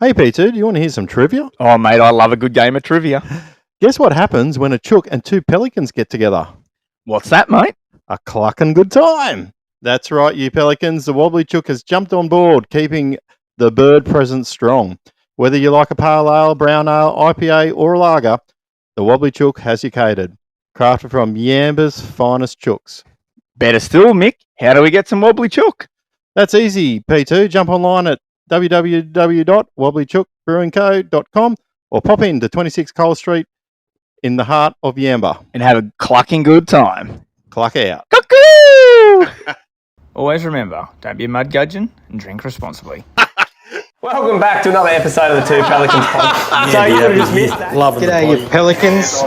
Hey, Peter, do you want to hear some trivia? Oh, mate, I love a good game of trivia. Guess what happens when a chook and two pelicans get together? What's that, mate? A clucking good time. That's right, you pelicans. The wobbly chook has jumped on board, keeping the bird presence strong. Whether you like a pale ale, brown ale, IPA, or a lager, the wobbly chook has you catered. Crafted from Yamba's finest chooks. Better still, Mick, how do we get some wobbly chook? That's easy, P2. Jump online at www.wobblychookbrewingco.com or pop into 26 Cole Street in the heart of Yamba. And have a clucking good time. Cluck out. Cuckoo! Always remember, don't be a mud gudgeon and drink responsibly. Welcome back to another episode of the Two Pelicans Podcast. So you would have just missed that. G'day, you Pelicans.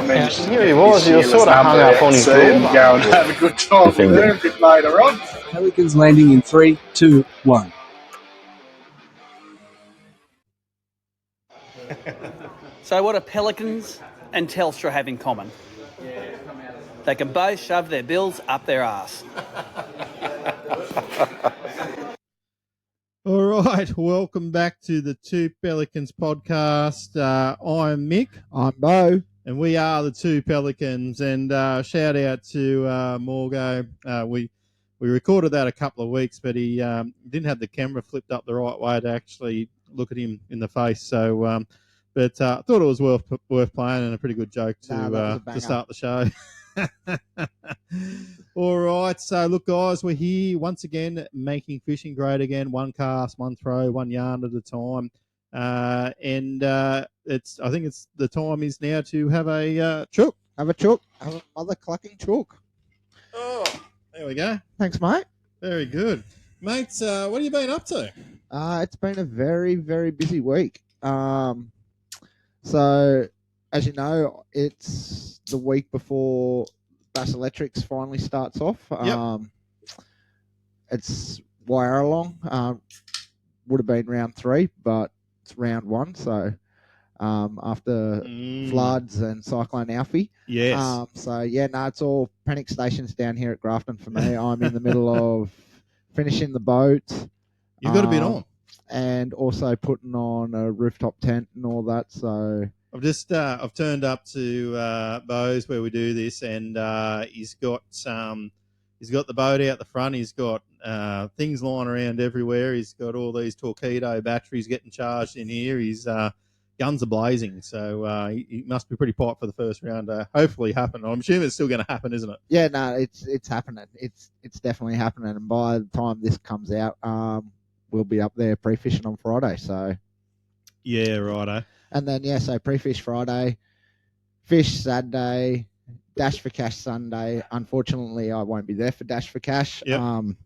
Here he was. You were sort of hung up on his door. Go and have a good time with them a bit later on. Pelicans landing in 3, 2, 1. So what do Pelicans and Telstra have in common? They can both shove their bills up their arse. All right, welcome back to the Two Pelicans Podcast. I'm Mick. I'm Bo. And we are the Two Pelicans. And shout out to Morgo. We recorded that a couple of weeks, but he didn't have the camera flipped up the right way to actually look at him in the face. So, but I thought it was worth playing and a pretty good joke to start the show. All right, so look, guys, we're here once again making fishing great again. One cast, one throw, one yarn at a time, and I think it's the time is now to have a chook. Have a chook. Have another clucking chook. Oh, there we go. Thanks, mate. Very good, mates. What have you been up to? It's been a very, very busy week. So, as you know, it's the week before Bass Electrics finally starts off. Yep. It's Wyaralong. Would have been round 3, but it's round 1. So, after floods and Cyclone Alfie. Yes. It's all panic stations down here at Grafton for me. I'm in the middle of finishing the boat. You've got a bit on. And also putting on a rooftop tent and all that. So I've turned up to Bo's where we do this, and he's got the boat out the front. He's got things lying around everywhere. He's got all these torpedo batteries getting charged in here. His guns are blazing, so he must be pretty pumped for the first round. Hopefully happen. I'm assuming it's still going to happen, isn't it? Yeah, no, it's happening. It's definitely happening. And by the time this comes out, we'll be up there pre-fishing on Friday. So yeah, righto. And then so pre-fish Friday, fish Saturday, Dash for Cash Sunday. Unfortunately, I won't be there for Dash for Cash. Yep. I'm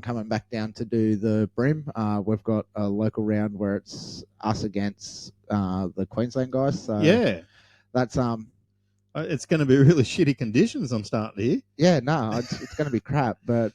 coming back down to do the Brim. We've got a local round where it's us against the Queensland guys. So yeah, that's it's going to be really shitty conditions. I'm starting to hear. Yeah, no, it's going to be crap, but.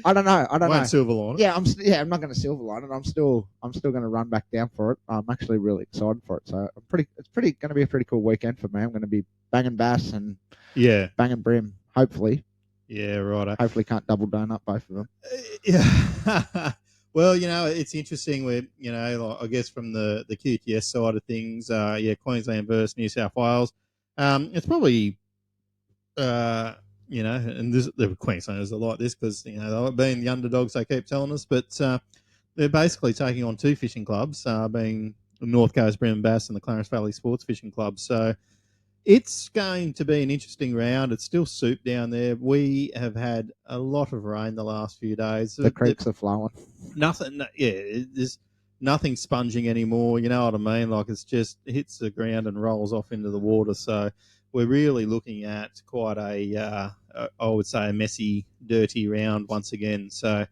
I don't know. Silver line it. Yeah, I'm not going to silver line it. I'm still going to run back down for it. I'm actually really excited for it. So it's going to be a pretty cool weekend for me. I'm going to be banging bass and banging brim. Hopefully. Yeah, right. Hopefully, can't double donut both of them. Yeah. Well, it's interesting. I guess from the QTS side of things, Queensland versus New South Wales. It's probably. And the Queenslanders are like this because, they're being the underdogs, they keep telling us, but they're basically taking on two fishing clubs, being the North Coast Brim and Bass and the Clarence Valley Sports Fishing Club. So it's going to be an interesting round. It's still soup down there. We have had a lot of rain the last few days. The creeks are flowing. There's nothing sponging anymore, you know what I mean? Like it's just hits the ground and rolls off into the water. So we're really looking at quite I would say, a messy, dirty round once again. So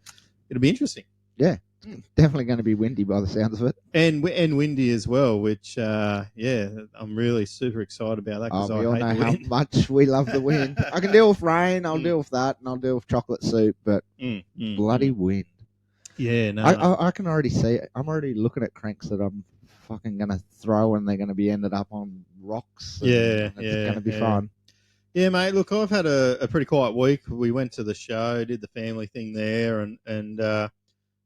it'll be interesting. Yeah, it's definitely going to be windy by the sounds of it. And windy as well, which, I'm really super excited about that because we all know how much we love the wind. I can deal with rain, I'll deal with that, and I'll deal with chocolate soup, but bloody wind. Yeah, no. I can already see it. I'm already looking at cranks that I'm fucking going to throw and they're going to be ended up on rocks. It's going to be fun. Yeah, mate. Look, I've had a pretty quiet week. We went to the show, did the family thing there, and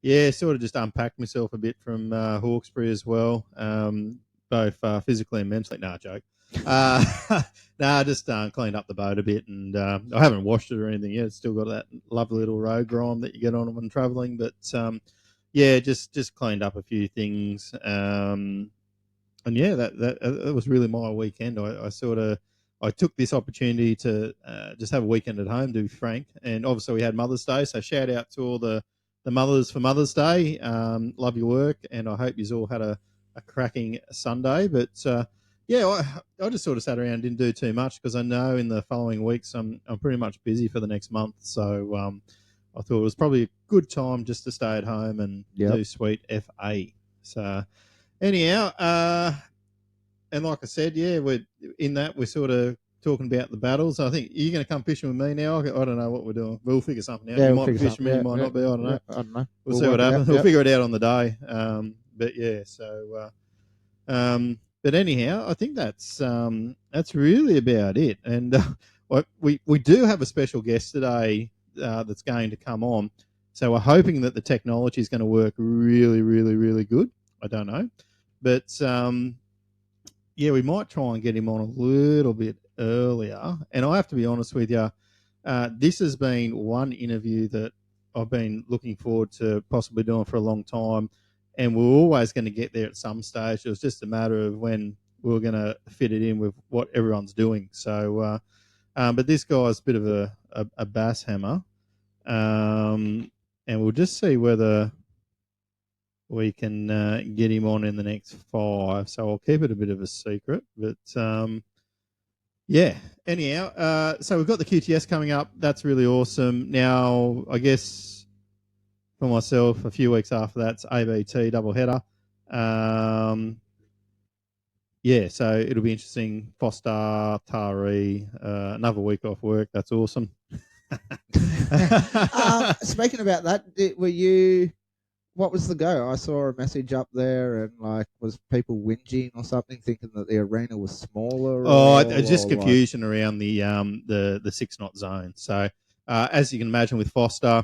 Yeah, sort of just unpacked myself a bit from Hawkesbury as well, both physically and mentally. No, joke. I just cleaned up the boat a bit, and I haven't washed it or anything yet. It's still got that lovely little road grime that you get on when travelling, but just cleaned up a few things. And yeah, that was really my weekend. I took this opportunity to just have a weekend at home, to be frank. And obviously we had Mother's Day, so shout out to all the mothers for Mother's Day. Love your work, and I hope you all had a cracking Sunday. But I just sort of sat around and didn't do too much because I know in the following weeks I'm pretty much busy for the next month. So I thought it was probably a good time just to stay at home and do sweet FA. So anyhow, and like I said, we're sort of talking about the battles. I think you're going to come fishing with me now. I don't know what we're doing. We'll figure something out. Yeah, you we'll might be figure fishing me, you might not be. I don't know. I don't know. We'll see what happens. We'll figure it out on the day. But yeah, so but anyhow, I think that's really about it. And we do have a special guest today that's going to come on. So we're hoping that the technology is going to work really, really, really good. I don't know, but we might try and get him on a little bit earlier. And I have to be honest with you, this has been one interview that I've been looking forward to possibly doing for a long time, and we're always going to get there at some stage. It was just a matter of when we were going to fit it in with what everyone's doing. So, but this guy's a bit of a bass hammer, and we'll just see whether we can get him on in the next 5. So I'll keep it a bit of a secret. But, anyhow, so we've got the QTS coming up. That's really awesome. Now, I guess for myself, a few weeks after that's ABT doubleheader. So it'll be interesting. Foster, Taree, another week off work. That's awesome. Speaking about that, what was the go? I saw a message up there, and was people whinging or something, thinking that the arena was smaller? Just confusion around the 6 knot zone. So as you can imagine with Foster,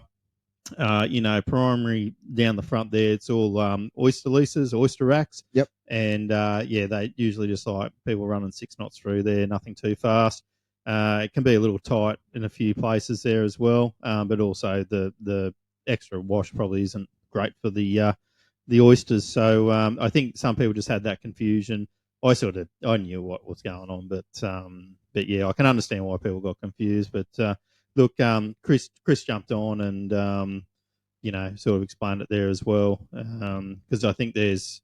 primary down the front there, it's all oyster leases, oyster racks. Yep. And they usually just like people running 6 knots through there, nothing too fast. It can be a little tight in a few places there as well, but also the extra wash probably isn't great for the oysters. So I think some people just had that confusion. I knew what was going on, but I can understand why people got confused. But look, Chris jumped on and sort of explained it there as well, because I think there's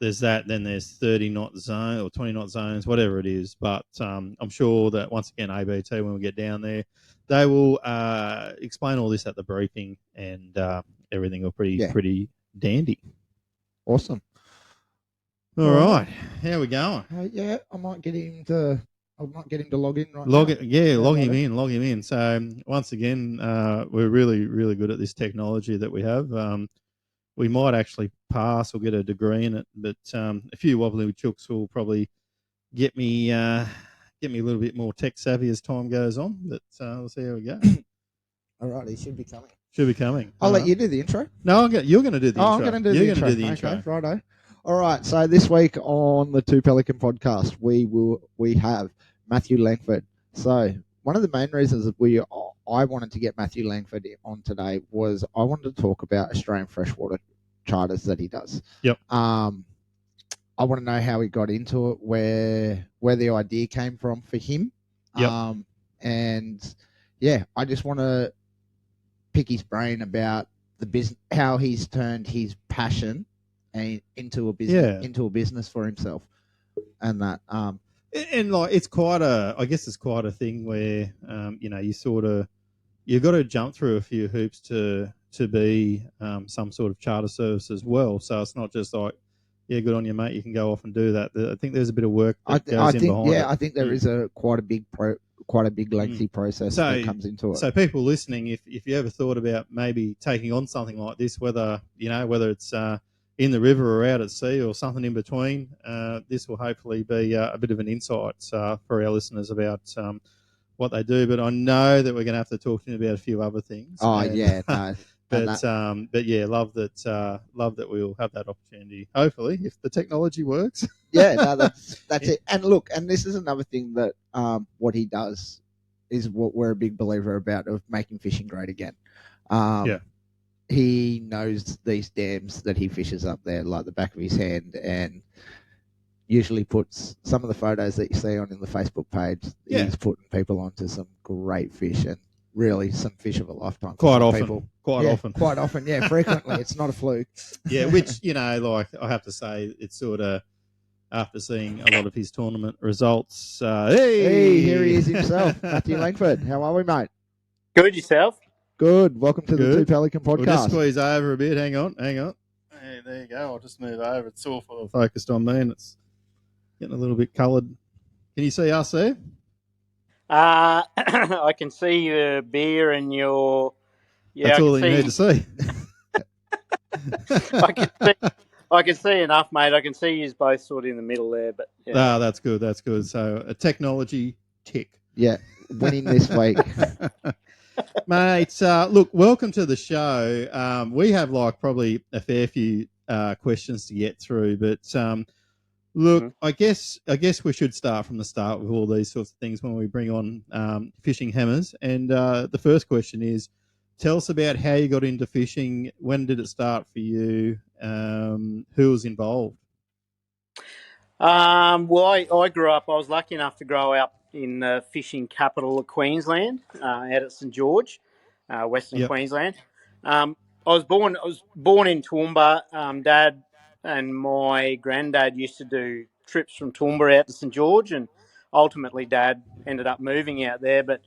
that, then there's 30 knot zone or 20 knot zones, whatever it is. But I'm sure that once again, ABT, when we get down there, they will explain all this at the briefing, and everything will pretty dandy. Awesome. All right. How we going? I might get him to log in right now. Log him in. So once again, we're really, really good at this technology that we have. We might actually pass or get a degree in it, but a few wobbly chooks will probably get me a little bit more tech savvy as time goes on. But we'll see how we go. All right, he should be coming. I'll let you do the intro. No, you're going to do the intro. I'm going to do the intro. Okay, righto. All right, so this week on the Two Pelican Podcast, we have Matthew Langford. So one of the main reasons that I wanted to get Matthew Langford on today was I wanted to talk about Australian freshwater charters that he does. Yep. I want to know how he got into it, where the idea came from for him. Yep. And I just want to pick his brain about the business, how he's turned his passion into a business for himself, and that. And it's quite a thing where you've got to jump through a few hoops to be some sort of charter service as well. So it's not just like, good on you, mate, you can go off and do that. I think there's a bit of work that goes in behind it. I think there is quite a big lengthy process that comes into it. So people listening, if you ever thought about maybe taking on something like this, whether it's in the river or out at sea or something in between, this will hopefully be a bit of an insight for our listeners about what they do. But I know that we're going to have to talk to you about a few other things. But yeah, love that we'll have that opportunity. Hopefully, if the technology works. Yeah, no, that's it. And look, and this is another thing that what he does is what we're a big believer about, of making fishing great again. He knows these dams that he fishes up there like the back of his hand, and usually puts some of the photos that you see on in the Facebook page. Yeah. He's putting people onto some great fish, and really some fish of a lifetime. Quite often. Yeah, frequently. It's not a fluke. Yeah, which, like I have to say, it's sort of, after seeing a lot of his tournament results. Hey, here he is himself, Matthew Langford. How are we, mate? Good, yourself? Good. Welcome to the Two Pelican Podcast. We'll just squeeze over a bit. Hang on. Hey, there you go. I'll just move over. It's all focused on me, and it's getting a little bit coloured. Can you see us there? I can see your beer and your... Yeah, that's all you need to see. I can see enough, mate. I can see you both sort of in the middle there. But yeah. That's good. That's good. So a technology tick. Yeah, winning this week. Mate, look, welcome to the show. We have probably a fair few questions to get through, but look, I guess we should start from the start with all these sorts of things when we bring on fishing hammers. And the first question is, tell us about how you got into fishing. When did it start for you? Who was involved? Well, I grew up. I was lucky enough to grow up in the fishing capital of Queensland, out at St George, Western Queensland. I was born in Toowoomba. Dad and my granddad used to do trips from Toowoomba out to St George, and ultimately Dad ended up moving out there. But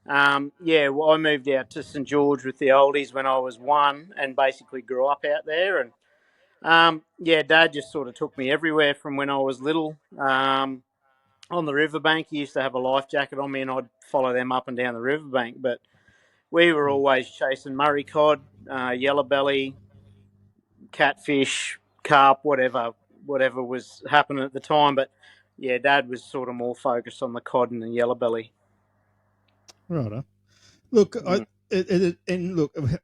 I moved out to St George with the oldies when I was 1, and basically grew up out there. And Dad just sort of took me everywhere from when I was little. On the riverbank, he used to have a life jacket on me, and I'd follow them up and down the riverbank. But we were always chasing Murray cod, yellow belly, catfish, carp, whatever was happening at the time. But yeah, Dad was sort of more focused on the cod and the yellow belly. Right. Look,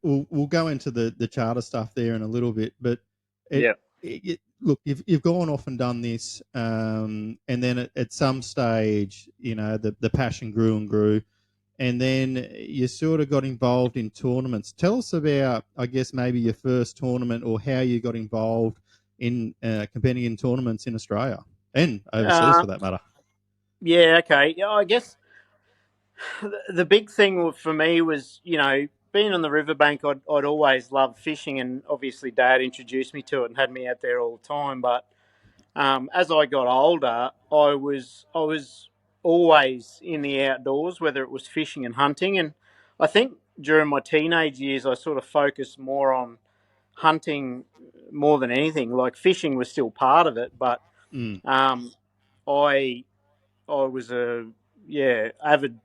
we'll go into the charter stuff there in a little bit, but look, you've gone off and done this, and then at some stage, the passion grew and grew, and then you sort of got involved in tournaments. Tell us about, I guess, maybe your first tournament, or how you got involved in competing in tournaments in Australia and overseas, for that matter. Yeah, okay. Yeah, I guess the big thing for me was, being on the riverbank. I'd always loved fishing, and obviously Dad introduced me to it and had me out there all the time. But as I got older, I was always in the outdoors, whether it was fishing and hunting. And I think during my teenage years, I sort of focused more on hunting more than anything. Like, fishing was still part of it, but I was a avid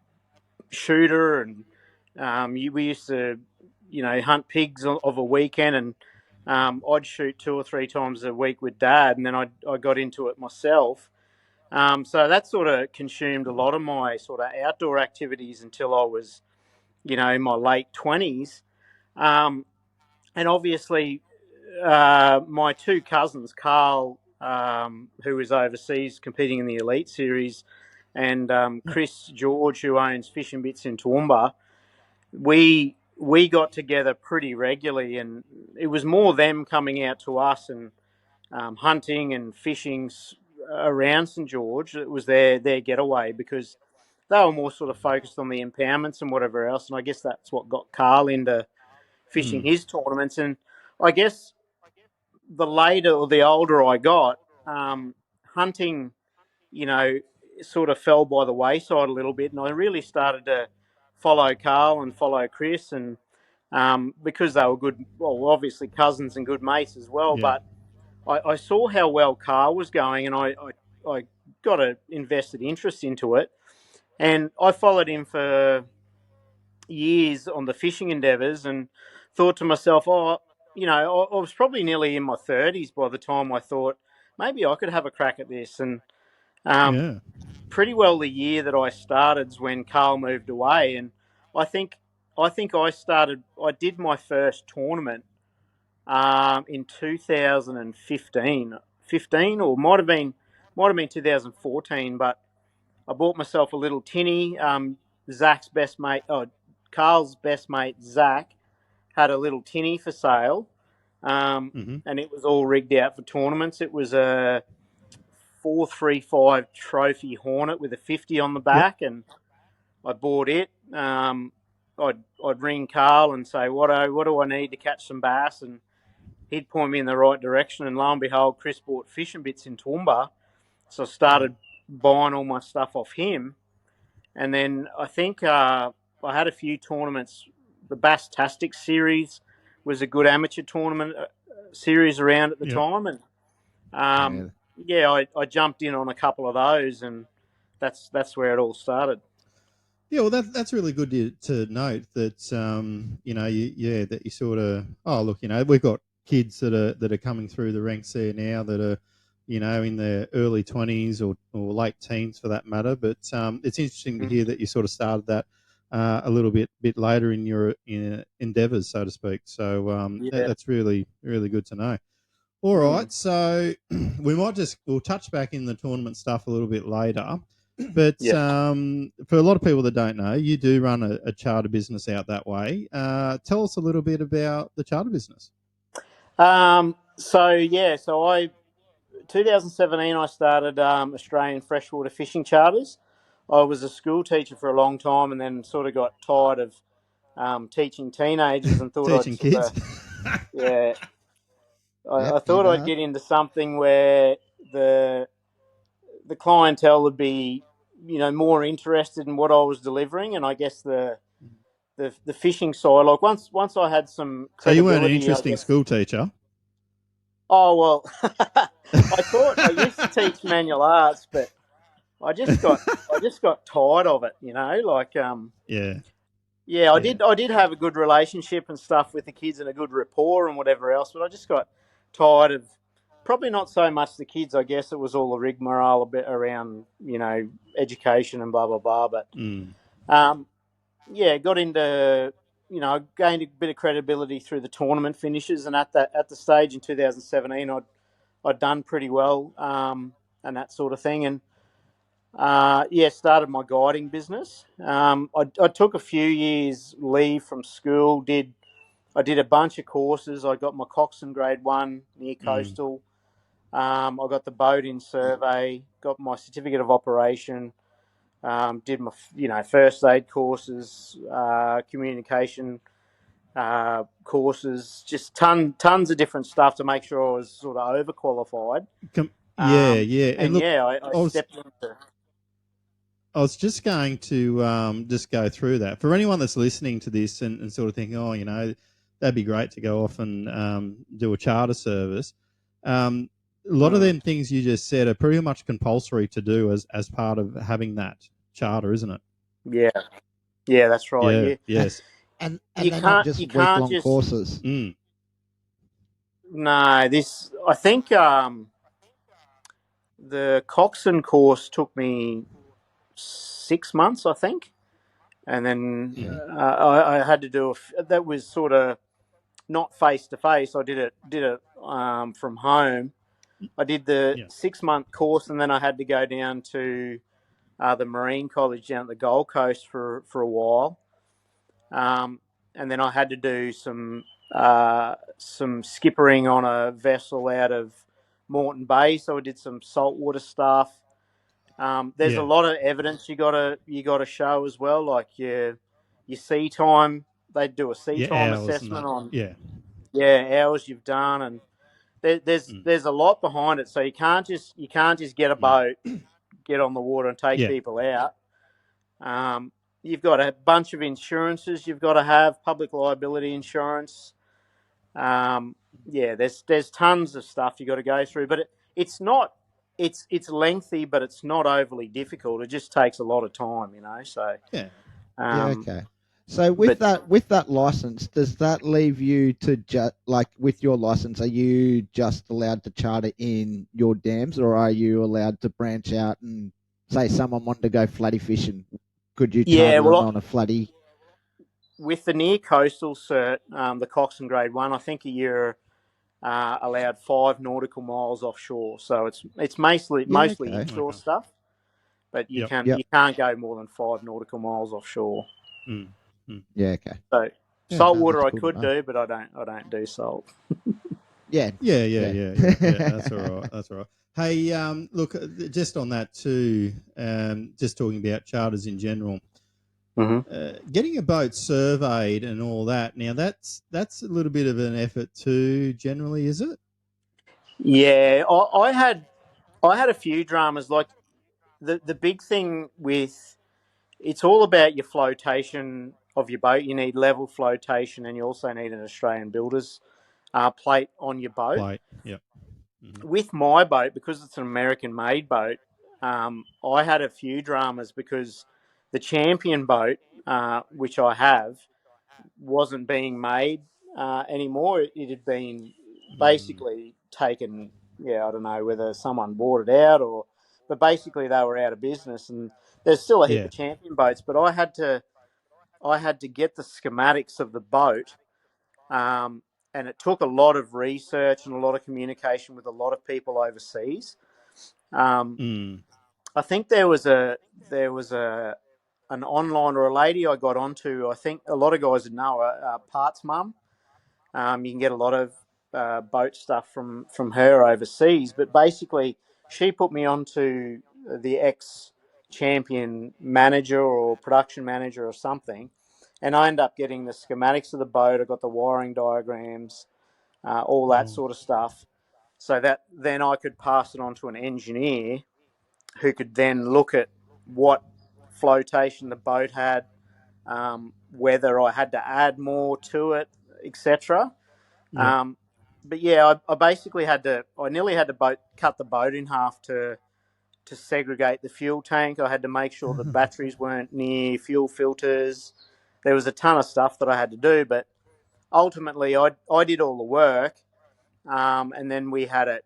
shooter, and we used to hunt pigs of a weekend, and I'd shoot 2 or 3 times a week with Dad, and then I got into it myself. So that sort of consumed a lot of my sort of outdoor activities until I was in my late 20s. And obviously my 2 cousins, Carl, who was overseas competing in the Elite Series, and Chris George, who owns Fish and Bits in Toowoomba, we got together pretty regularly, and it was more them coming out to us and hunting and fishing around St George. It was their getaway, because they were more sort of focused on the impoundments and whatever else, and I guess that's what got Carl into fishing his tournaments. And I guess the later or the older I got, hunting, sort of fell by the wayside a little bit, and I really started to follow Carl and follow Chris, and because they were good, well, obviously cousins and good mates as well. But I saw how well Carl was going, and I got an invested interest into it, and I followed him for years on the fishing endeavours, and thought to myself, I was probably nearly in my 30s by the time I thought maybe I could have a crack at this. And pretty well the year that I started is when Carl moved away, and I think I think I did my first tournament in 2015, or might have been 2014. But I bought myself a little tinny. Carl's best mate Zach had a little tinny for sale, and it was all rigged out for tournaments. It was a 435 trophy Hornet with a 50 on the back, and I bought it. I'd ring Carl and say, what do I need to catch some bass? And he'd point me in the right direction. And lo and behold, Chris bought fishing bits in Toowoomba. So I started buying all my stuff off him. And then I think I had a few tournaments. The Bass-tastic series was a good amateur tournament series around at the time. And I jumped in on a couple of those, and that's where it all started. Yeah, well, that's really good to note that that you sort of we've got kids that are coming through the ranks there now that are in their early 20s or late teens for that matter. But it's interesting to hear that you sort of started that a little bit later in your endeavours, so to speak. So that's really really good to know. All right, so we'll touch back in the tournament stuff a little bit later. But for a lot of people that don't know, you do run a charter business out that way. Tell us a little bit about the charter business. 2017 I started Australian Freshwater Fishing Charters. I was a school teacher for a long time, and then sort of got tired of teaching teenagers and thought teaching kids. I thought I'd get into something where the clientele would be, more interested in what I was delivering, and I guess the fishing side. Like once I had some credibility. So you weren't an interesting school teacher. Oh well, I used to teach manual arts, but I just got tired of it. I did have a good relationship and stuff with the kids and a good rapport and whatever else, but I just got tired of. Probably not so much the kids, I guess. It was all the rigmarole a bit around, education and blah, blah, blah. But, got into, gained a bit of credibility through the tournament finishes. And at the stage in 2017, I'd done pretty well and that sort of thing. And, started my guiding business. I took a few years leave from school, I did a bunch of courses. I got my coxswain grade 1 near coastal. I got the boat in survey, got my certificate of operation, did my first aid courses, communication courses, just tons of different stuff to make sure I was sort of overqualified. I stepped into. I was just going to just go through that for anyone that's listening to this and sort of thinking, that'd be great to go off and do a charter service. A lot of them things you just said are pretty much compulsory to do as part of having that charter, isn't it? Yeah, that's right. Yeah. Yes, and they're not just week-long courses. No, I think the coxswain course took me 6 months, I think, and then I had to do that was sort of not face to face. I did it from home. I did the 6-month course, and then I had to go down to the Marine College down at the Gold Coast for a while, and then I had to do some skippering on a vessel out of Moreton Bay. So I did some saltwater stuff. There's a lot of evidence you gotta show as well, like your sea time. They do a sea time assessment on hours you've done, and there's a lot behind it. So you can't just get a boat, get on the water and take people out. You've got a bunch of insurances you've got to have, public liability insurance. There's tons of stuff you got to go through, but it's lengthy, but it's not overly difficult. It just takes a lot of time, So okay. So with that license, does that leave you to with your license? Are you just allowed to charter in your dams, or are you allowed to branch out and say someone wanted to go flatty fishing? Could you charter on a flatty? with the near coastal cert, the Coxon Grade 1, I think you're allowed 5 nautical miles offshore. So it's mostly okay. inshore stuff, but you Yep. can't go more than 5 nautical miles offshore. Mm. Mm. Yeah, okay. So Yeah, saltwater that's I cool could to know. do, but I don't do salt. Yeah. Yeah. That's all right. That's all right. Hey, look, just on that too, just talking about charters in general, getting a boat surveyed and all that. Now, that's a little bit of an effort too. Generally, is it? Yeah, I had a few dramas. Like the big thing with it's all about your flotation of your boat. You need level flotation, and you also need an Australian builder's plate on your boat. Plate. Yep. Mm-hmm. With my boat, because it's an American-made boat, I had a few dramas because the champion boat, which I have, wasn't being made anymore. It had been basically taken. Yeah, I don't know whether someone bought it out but basically they were out of business. And there's still a heap Yeah. of champion boats, but I had to get the schematics of the boat. And it took a lot of research and a lot of communication with a lot of people overseas. I think there was an online or a lady I got onto. I think a lot of guys would know Parts Mum. You can get a lot of boat stuff from her overseas, but basically she put me onto the ex-champion manager or production manager or something, and I ended up getting the schematics of the boat. I got the wiring diagrams, all that sort of stuff, so that then I could pass it on to an engineer who could then look at what flotation the boat had, whether I had to add more to it, etc. Yep. But yeah, I basically I nearly had to cut the boat in half to segregate the fuel tank. I had to make sure the batteries weren't near fuel filters. There was a ton of stuff that I had to do, but ultimately I did all the work, and then we had it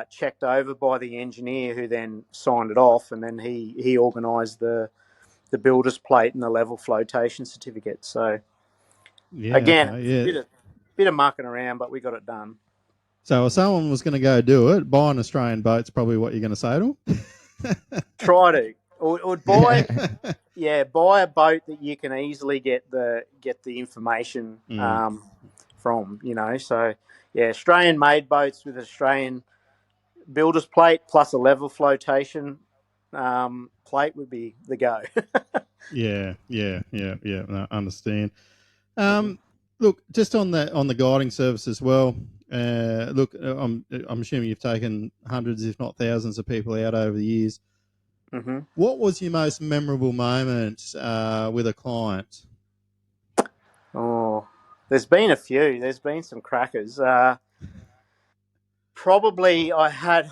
checked over by the engineer who then signed it off, and then he organised the builder's plate and the level flotation certificate. So again, Okay, it was a bit of mucking around, but we got it done. So if someone was going to go do it, buy an Australian boat's probably what you're going to say to them? Try to. Or buy buy a boat that you can easily get the information from, So yeah, Australian made boats with Australian builder's plate plus a level flotation plate would be the go. Yeah. No, understand. Look, just on the guiding service as well. Look, I'm assuming you've taken hundreds, if not thousands, of people out over the years. Mm-hmm. What was your most memorable moment with a client? Oh, there's been a few. There's been some crackers. Probably I've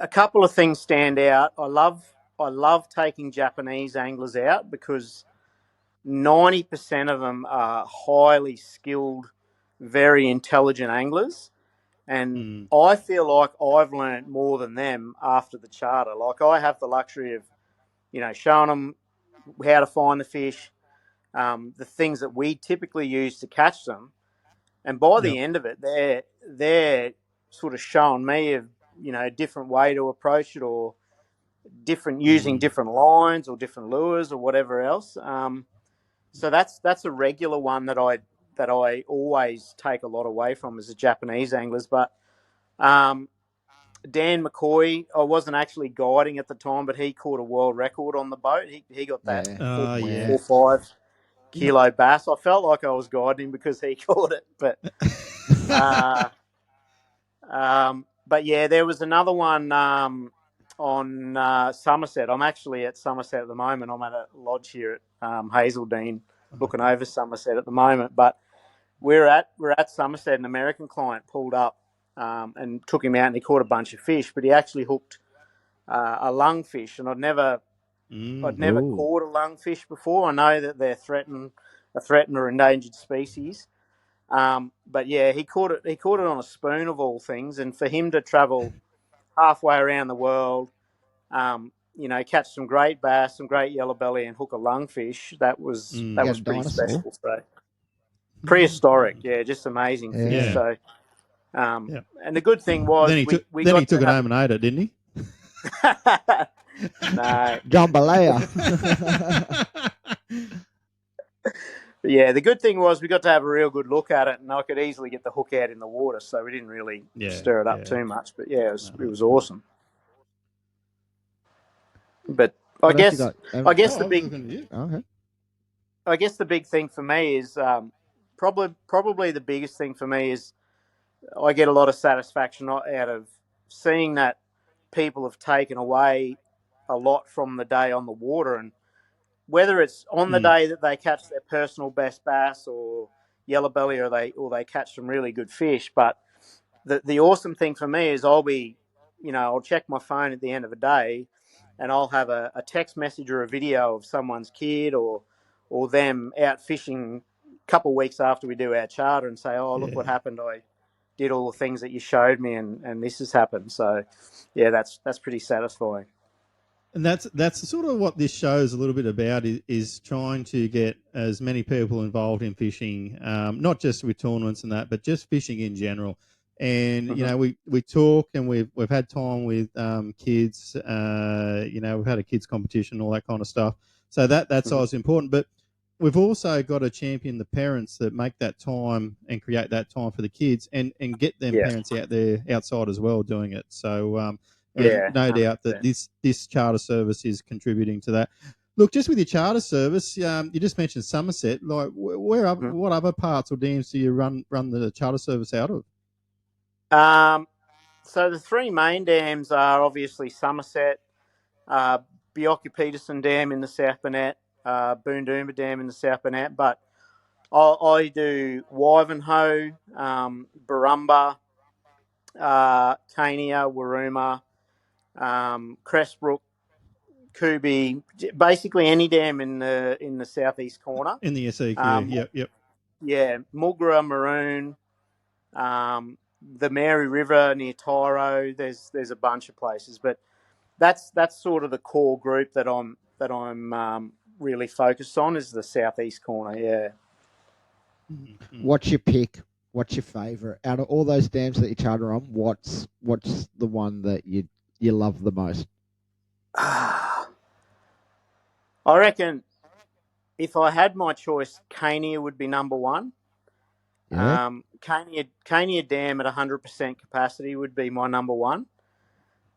a couple of things stand out. I love taking Japanese anglers out because 90% of them are highly skilled, very intelligent anglers. And I feel like I've learnt more than them after the charter. Like I have the luxury of, showing them how to find the fish, the things that we typically use to catch them. And by the end of it, they're sort of showing me a different way to approach it, or using different lines or different lures or whatever else. So that's a regular one that I always take a lot away from as the Japanese anglers. But Dan McCoy, I wasn't actually guiding at the time, but he caught a world record on the boat. He got that 4.45 kilo bass. I felt like I was guiding him because he caught it, but but yeah, there was another one on Somerset. I'm actually at Somerset at the moment. I'm at a lodge here at Hazeldean, looking over Somerset at the moment. But we're at Somerset. An American client pulled up and took him out, and he caught a bunch of fish. But he actually hooked a lungfish, and I'd never caught a lungfish before. I know that they're a threatened or endangered species. But yeah, he caught it. He caught it on a spoon of all things, and for him to travel halfway around the world, catch some great bass, some great yellow belly, and hook a lungfish. That was Mm. that Yeah, was pretty dinosaur. special. So prehistoric, just amazing fish. Yeah. So, Yeah. and the good thing was Then he took to it have home and ate it, didn't he? no. Jambalaya. Yeah, the good thing was we got to have a real good look at it, and I could easily get the hook out in the water, so we didn't really stir it up too much. But yeah, it was awesome. But I guess the big Okay. I guess the big thing for me is probably the biggest thing for me is I get a lot of satisfaction out of seeing that people have taken away a lot from the day on the water, and whether it's on the day that they catch their personal best bass or yellow belly, or they catch some really good fish. But the awesome thing for me is I'll check my phone at the end of the day, and I'll have a text message or a video of someone's kid or them out fishing a couple of weeks after we do our charter, and say, oh, look what happened. I did all the things that you showed me, and this has happened. So yeah, that's pretty satisfying. And that's sort of what this show is a little bit about, is trying to get as many people involved in fishing, not just with tournaments and that, but just fishing in general. And we talk, and we've had time with kids. We've had a kids competition, all that kind of stuff. So that's always important. But we've also got to champion the parents that make that time and create that time for the kids, and get them parents out there outside as well doing it. So no doubt that this charter service is contributing to that. Look, just with your charter service, you just mentioned Somerset. Like, what other parts or dams do you run the charter service out of? So the three main dams are obviously Somerset, Bjorky-Peterson Dam in the South Burnett, Boondoomba Dam in the South Burnett. But I do Wivenhoe, Barumba, Cania, Waruma, Crestbrook, Kubi, basically any dam in the southeast corner. In the SEQ, yep. Yeah, Mulgra, Maroon, the Mary River near Tyro. There's a bunch of places, but that's sort of the core group that I'm really focused on, is the southeast corner. Yeah. Mm-hmm. What's your pick? What's your favourite out of all those dams that you charter on? What's the one that you love the most? I reckon if I had my choice, Cania would be number one. Yeah. Cania Dam at 100% capacity would be my number one.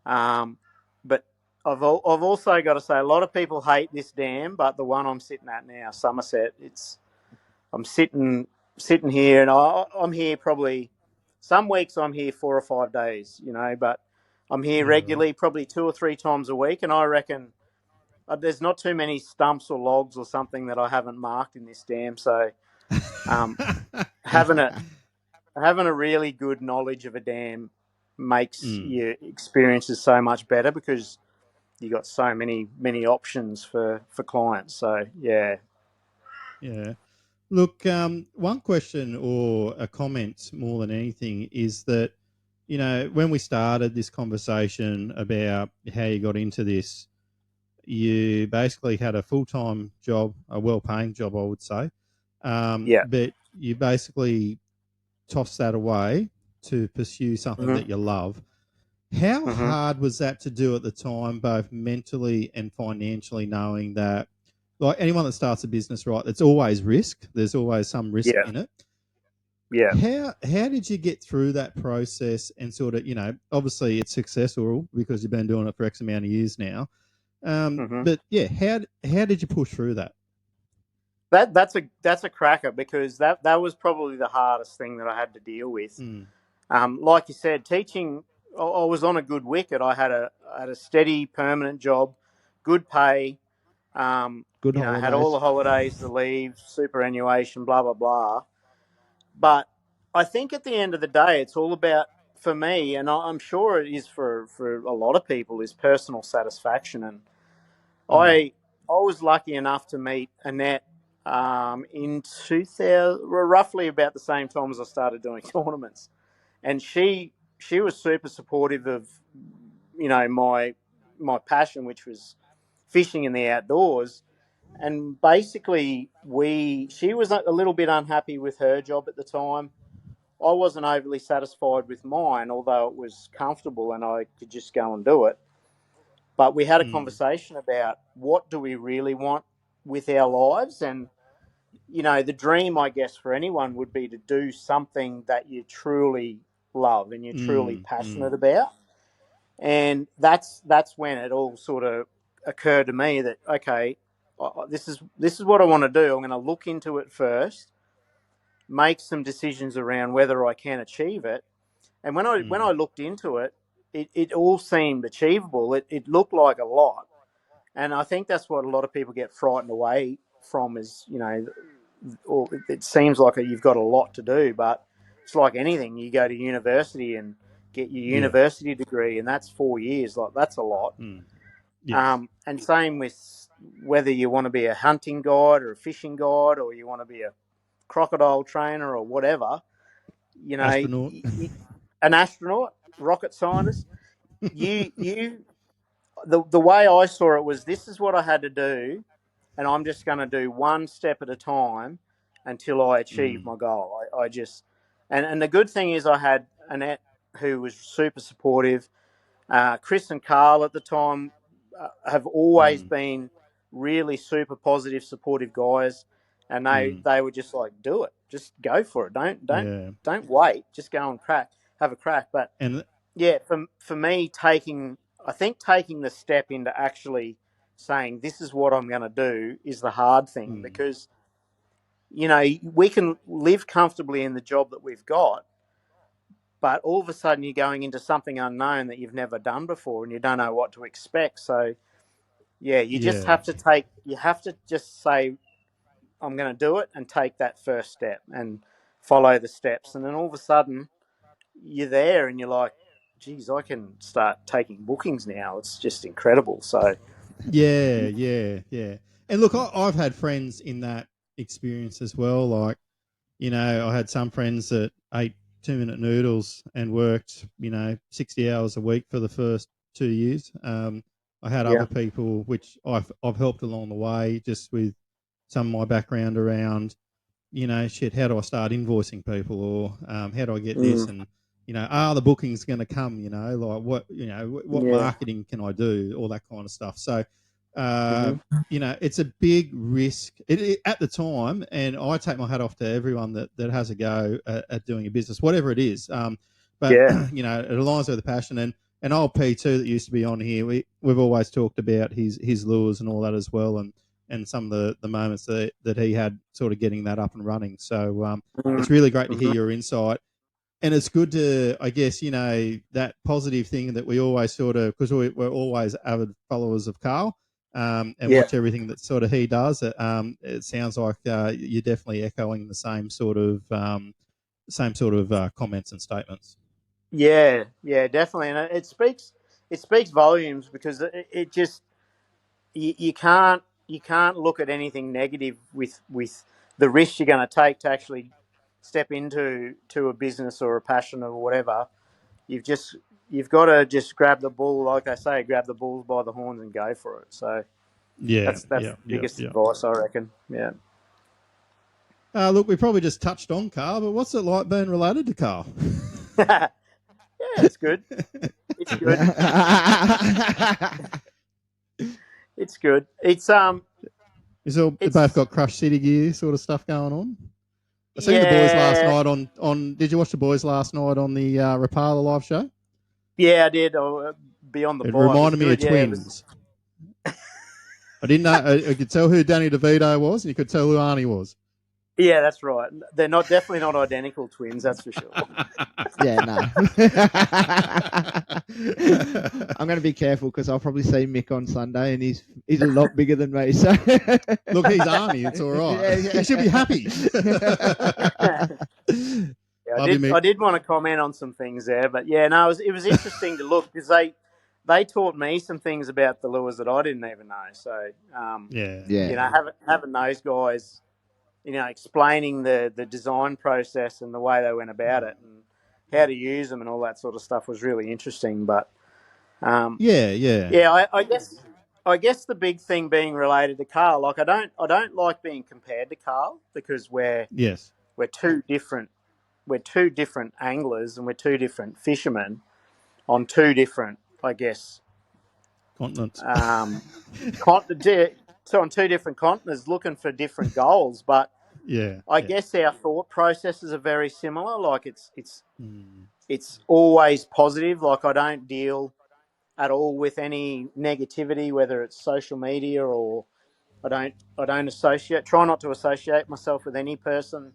But I've also got to say, a lot of people hate this dam, but the one I'm sitting at now, Somerset, I'm sitting here, and I'm here probably some weeks I'm here 4 or 5 days, but I'm here regularly, probably 2 or 3 times a week, and I reckon there's not too many stumps or logs or something that I haven't marked in this dam. So having a really good knowledge of a dam makes your experiences so much better, because you got so many options for clients. So yeah. Look, one question or a comment more than anything is that, when we started this conversation about how you got into this, you basically had a full-time job, a well-paying job, I would say. But you basically tossed that away to pursue something that you love. How hard was that to do at the time, both mentally and financially, knowing that, like anyone that starts a business, right, it's always risk. There's always some risk in it. Yeah. How did you get through that process and sort of, obviously it's successful because you've been doing it for X amount of years now. But yeah, how did you push through that? That's a cracker, because that was probably the hardest thing that I had to deal with. Like you said, teaching, I was on a good wicket. I had a steady, permanent job, good pay. Good holidays. Had all the holidays, the leave, superannuation, blah blah blah. But I think at the end of the day, it's all about, for me, and I'm sure it is for a lot of people, is personal satisfaction. And I was lucky enough to meet Annette in 2000, roughly about the same time as I started doing tournaments, and she was super supportive of my my passion, which was fishing in the outdoors. And basically, she was a little bit unhappy with her job at the time. I wasn't overly satisfied with mine, although it was comfortable and I could just go and do it. But we had a conversation about what do we really want with our lives. And, you know, the dream, I guess, for anyone would be to do something that you truly love and you're truly passionate about. And that's when it all sort of occurred to me that, okay, this is what I want to do. I'm going to look into it first, make some decisions around whether I can achieve it. And when I looked into it, it all seemed achievable. It looked like a lot. And I think that's what a lot of people get frightened away from is, you know, or it seems like you've got a lot to do, but it's like anything. You go to university and get your university degree, and that's 4 years. Like, that's a lot. Yes. And same with whether you want to be a hunting guide or a fishing guide, or you want to be a crocodile trainer or whatever, you know, Astronaut. an astronaut, rocket scientist. The way I saw it was, this is what I had to do, and I'm just going to do one step at a time until I achieve my goal. I just, and the good thing is I had Annette, who was super supportive. Chris and Carl at the time have always been really super positive, supportive guys, and they were just like, do it, just go for it. Don't wait, just go and have a crack. But yeah, for me, taking the step into actually saying this is what I'm going to do is the hard thing, because, you know, we can live comfortably in the job that we've got, but all of a sudden you're going into something unknown that you've never done before and you don't know what to expect. So yeah, you have to just say, I'm going to do it, and take that first step and follow the steps. And then all of a sudden you're there and you're like, geez, I can start taking bookings now. It's just incredible. So Yeah. And look, I've had friends in that experience as well. Like, you know, I had some friends that ate 2-minute noodles and worked, you know, 60 hours a week for the first 2 years. I had other people which I've helped along the way, just with some of my background around, you know, how do I start invoicing people, or how do I get this, and, you know, are the bookings going to come, you know, like what marketing can I do, all that kind of stuff. So, you know, it's a big risk at the time, and I take my hat off to everyone that has a go at doing a business, whatever it is. But you know, it aligns with the passion. And old P2 that used to be on here, we've always talked about his lures and all that as well, and some of the moments that he had sort of getting that up and running. So it's really great to hear your insight. And it's good to, I guess, you know, that positive thing that we always sort of, because we're always avid followers of Carl, and watch everything that sort of he does. It sounds like you're definitely echoing the same sort of comments and statements. Yeah, definitely, and it speaks volumes, because it just you can't look at anything negative with the risk you're going to take to actually step into a business or a passion or whatever. You've got to just grab the bull, like they say, grab the bulls by the horns and go for it. So that's the biggest advice, I reckon. Yeah. Look, we probably just touched on Carl, but what's it like being related to Carl? Yeah, it's good. It's good. It's good. They both got Crush City gear sort of stuff going on. I seen the boys last night on. Did you watch the boys last night on the Rapala live show? Yeah, I did. Beyond the it bike. Reminded me of twins. I didn't know. I could tell who Danny DeVito was, and you could tell who Arnie was. Yeah, that's right. They're definitely not identical twins, that's for sure. Yeah, no. I'm going to be careful, because I'll probably see Mick on Sunday, and he's a lot bigger than me. So look, he's Arnie. It's all right. Yeah. He should be happy. I did want to comment on some things there, but yeah, no, it was interesting to look, because they taught me some things about the lures that I didn't even know. So you know, having those guys, you know, explaining the design process and the way they went about it and how to use them and all that sort of stuff was really interesting. But Yeah, I guess the big thing being related to Carl, like I don't like being compared to Carl because we're two different anglers and we're two different fishermen on two different, I guess, continents. So on two different continents, looking for different goals. But I guess our thought processes are very similar. Like it's always positive. Like I don't deal at all with any negativity, whether it's social media or I don't try not to associate myself with any person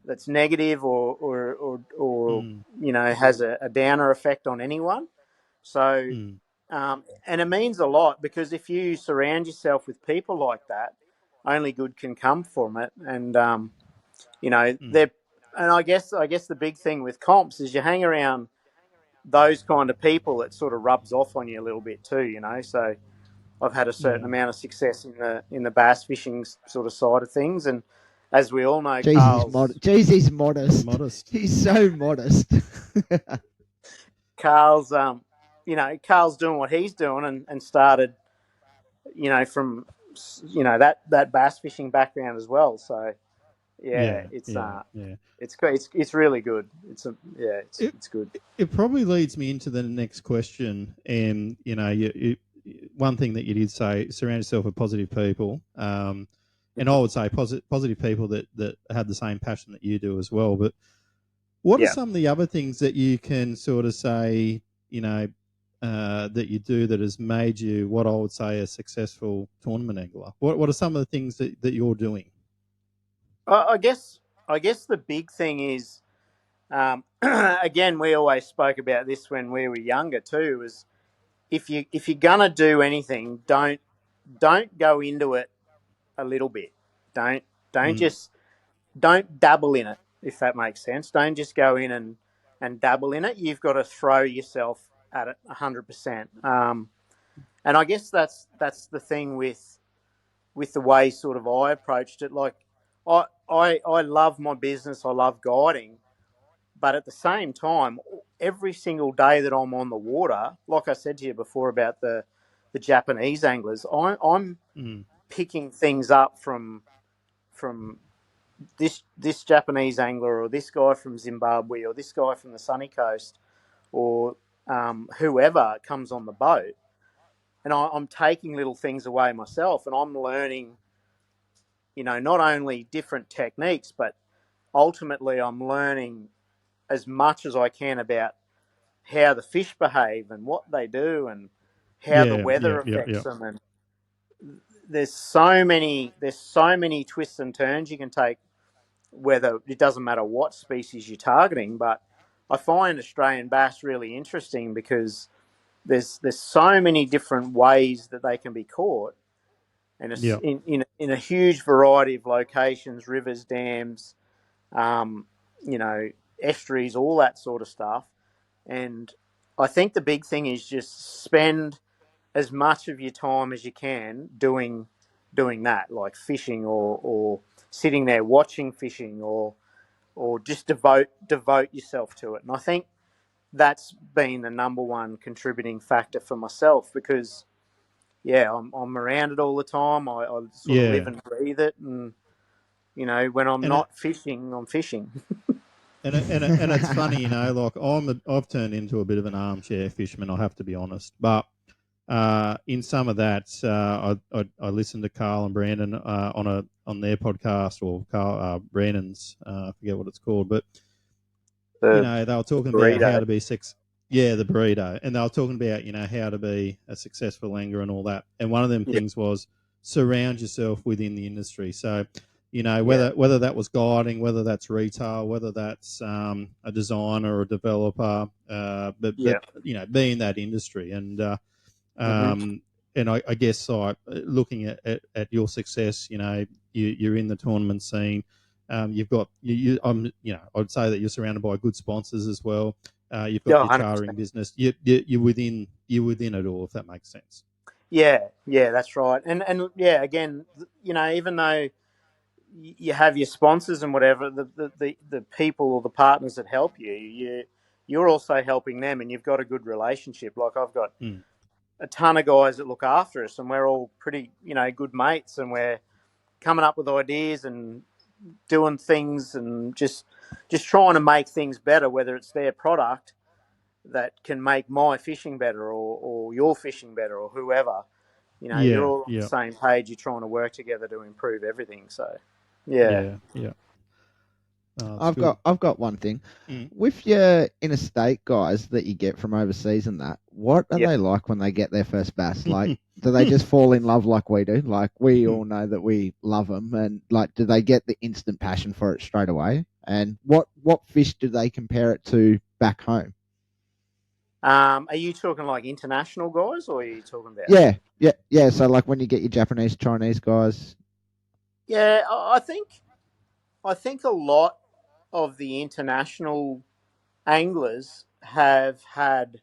that's negative or has a downer effect on anyone. So, and it means a lot because if you surround yourself with people like that, only good can come from it. And and I guess the big thing with comps is you hang around those kind of people, it sort of rubs off on you a little bit too. So I've had a certain amount of success in the bass fishing sort of side of things, and as we all know, he's modest. He's so modest. Carl's doing what he's doing and started, from that bass fishing background as well. So it's really good. It's good. It probably leads me into the next question, and one thing that you did say, surround yourself with positive people, and I would say positive people that have the same passion that you do as well. But what are some of the other things that you can sort of say, that you do that has made you what I would say a successful tournament angler? What are some of the things that you're doing? I guess the big thing is, again, we always spoke about this when we were younger too. Is if you're gonna do anything, don't go into it a little bit. Don't dabble in it, if that makes sense. Don't just go in and dabble in it. You've got to throw yourself at it 100%. And I guess that's the thing with the way sort of I approached it. Like I love my business. I love guiding. But at the same time, every single day that I'm on the water, like I said to you before about the Japanese anglers, I'm picking things up from this Japanese angler or this guy from Zimbabwe or this guy from the sunny coast or whoever comes on the boat. And I'm taking little things away myself and I'm learning, not only different techniques, but ultimately I'm learning as much as I can about how the fish behave and what they do and how the weather affects them. And there's so many twists and turns you can take, whether it doesn't matter what species you're targeting. But I find Australian bass really interesting because there's so many different ways that they can be caught, and it's in a huge variety of locations, rivers, dams, estuaries, all that sort of stuff. And I think the big thing is just spend as much of your time as you can doing that, like fishing or sitting there watching fishing or just devote yourself to it. And I think that's been the number one contributing factor for myself because, I'm around it all the time. I sort of live and breathe it. And, when I'm not fishing, I'm fishing. And it's funny, like I've turned into a bit of an armchair fisherman, I have to be honest. But in some of that, I listened to Carl and Brandon on their podcast, or Brandon's, I forget what it's called, but they were talking about how to be the burrito, and they were talking about how to be a successful angler and all that. And one of them things was surround yourself within the industry. So. Whether that was guiding, whether that's retail, whether that's a designer or a developer, but being that industry. And and I guess looking at your success, you're in the tournament scene. You've got I'd say that you're surrounded by good sponsors as well. You've got your chartering business. You're within it all, if that makes sense. Yeah, that's right. And again, even though you have your sponsors and whatever, the people or the partners that help you you're also helping them, and you've got a good relationship. Like I've got a ton of guys that look after us, and we're all pretty, good mates, and we're coming up with ideas and doing things and just trying to make things better, whether it's their product that can make my fishing better or your fishing better or whoever. You're all on the same page. You're trying to work together to improve everything. So, yeah. I've got one thing. With your interstate guys that you get from overseas and that, what are they like when they get their first bass? Like, do they just fall in love like we do? Like, we all know that we love them, and like, do they get the instant passion for it straight away? And what fish do they compare it to back home? Are you talking like international guys, or are you talking about? Yeah. So like when you get your Japanese, Chinese guys. Yeah, I think a lot of the international anglers have had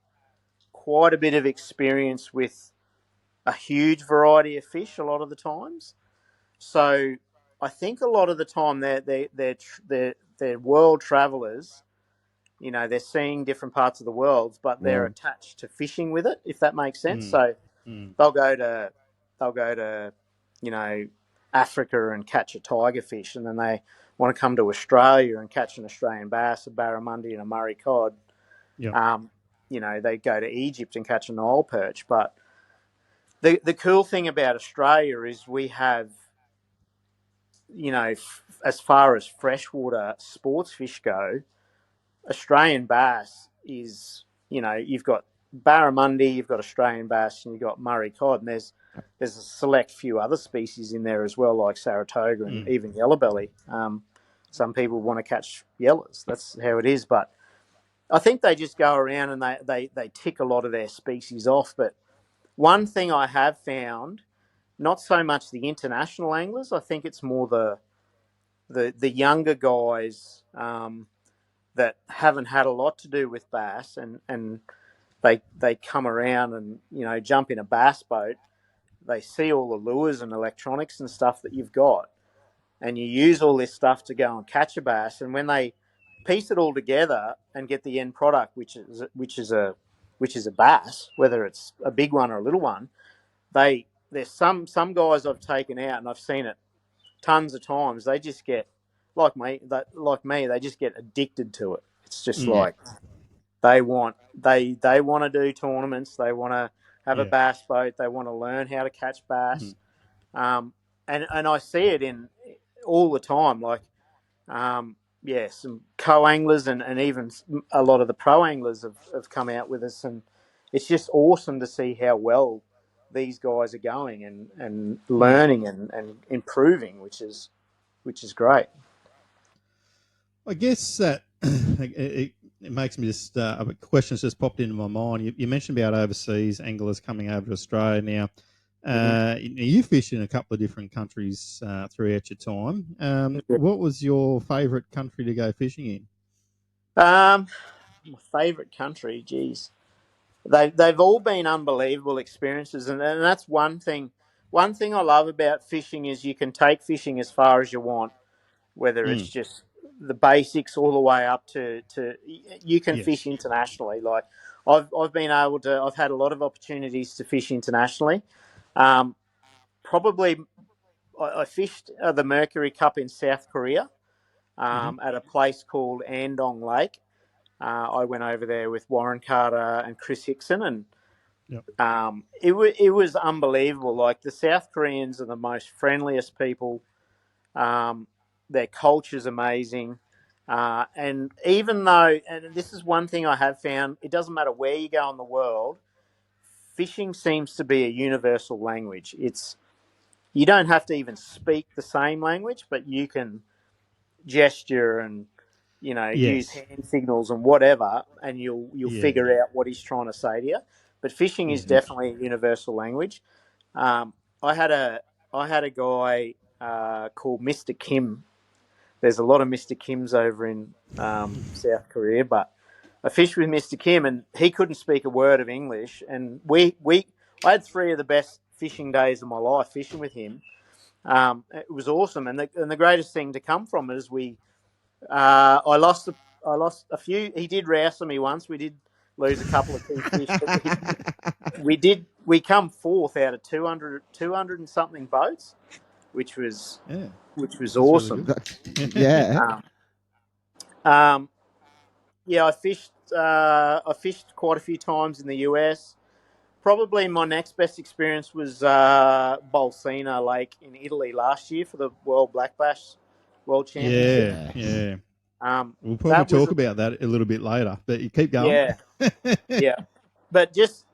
quite a bit of experience with a huge variety of fish a lot of the times. So I think a lot of the time they're world travelers. They're seeing different parts of the world, but they're attached to fishing with it, if that makes sense. So they'll go to Africa and catch a tiger fish, and then they want to come to Australia and catch an Australian bass, a barramundi, and a Murray cod. They go to Egypt and catch a Nile perch. But the cool thing about Australia is we have, as far as freshwater sports fish go, Australian bass is, you've got barramundi, you've got Australian bass, and you've got Murray cod, and there's a select few other species in there as well, like Saratoga and even yellowbelly. Some people want to catch yellows. That's how it is. But I think they just go around and they tick a lot of their species off. But one thing I have found, not so much the international anglers, I think it's more the younger guys that haven't had a lot to do with bass, and they come around and jump in a bass boat. They see all the lures and electronics and stuff that you've got, and you use all this stuff to go and catch a bass. And when they piece it all together and get the end product, which is a bass, whether it's a big one or a little one, there's some guys I've taken out, and I've seen it tons of times. They just get like me, they just get addicted to it. It's just like they want to do tournaments. They want to have a bass boat. They want to learn how to catch bass. And I see it in all the time. Like, some co-anglers and even a lot of the pro anglers have come out with us, and it's just awesome to see how well these guys are going and learning and improving, which is great. I guess that it makes me just a question's just popped into my mind. You mentioned about overseas anglers coming over to Australia now. You fished in a couple of different countries throughout your time. What was your favourite country to go fishing in? My favourite country, geez, they've all been unbelievable experiences, and that's one thing. One thing I love about fishing is you can take fishing as far as you want, whether it's just the basics all the way up to you can fish internationally. Like I've been able to, I've had a lot of opportunities to fish internationally. Probably I fished the Mercury Cup in South Korea at a place called Andong Lake. I went over there with Warren Carter and Chris Hickson, and it was unbelievable. Like, the South Koreans are the most friendliest people. Their culture's amazing. And even though, and this is one thing I have found, it doesn't matter where you go in the world, fishing seems to be a universal language. You don't have to even speak the same language, but you can gesture and use hand signals and whatever, and you'll figure out what he's trying to say to you. But fishing is definitely a universal language. I had a guy called Mr. Kim. There's a lot of Mr. Kims over in South Korea, but I fished with Mr. Kim, and he couldn't speak a word of English. And I had 3 of the best fishing days of my life fishing with him. It was awesome, and the greatest thing to come from it is I lost I lost a few. He did rouse me once. We did lose a couple of key fish, but we come fourth out of 200 and something boats, which was awesome. Really Yeah. Yeah, I fished quite a few times in the US. Probably my next best experience was Bolsena Lake in Italy last year for the World Black Bass World Championship. Yeah. We'll probably That was talk about that a little bit later, but you keep going. yeah. But just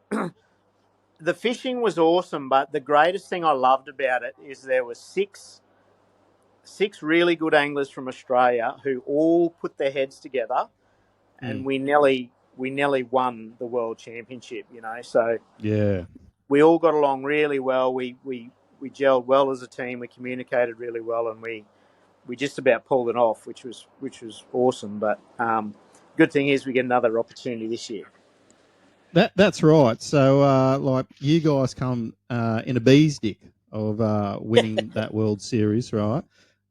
the fishing was awesome, but the greatest thing I loved about it is there were six really good anglers from Australia who all put their heads together, and we nearly won the World Championship. So yeah. we all got along really well. We gelled well as a team. We communicated really well, and we just about pulled it off, which was awesome. But good thing is we get another opportunity this year. That's right. So, like, you guys come in a bee's dick of winning that World Series, right?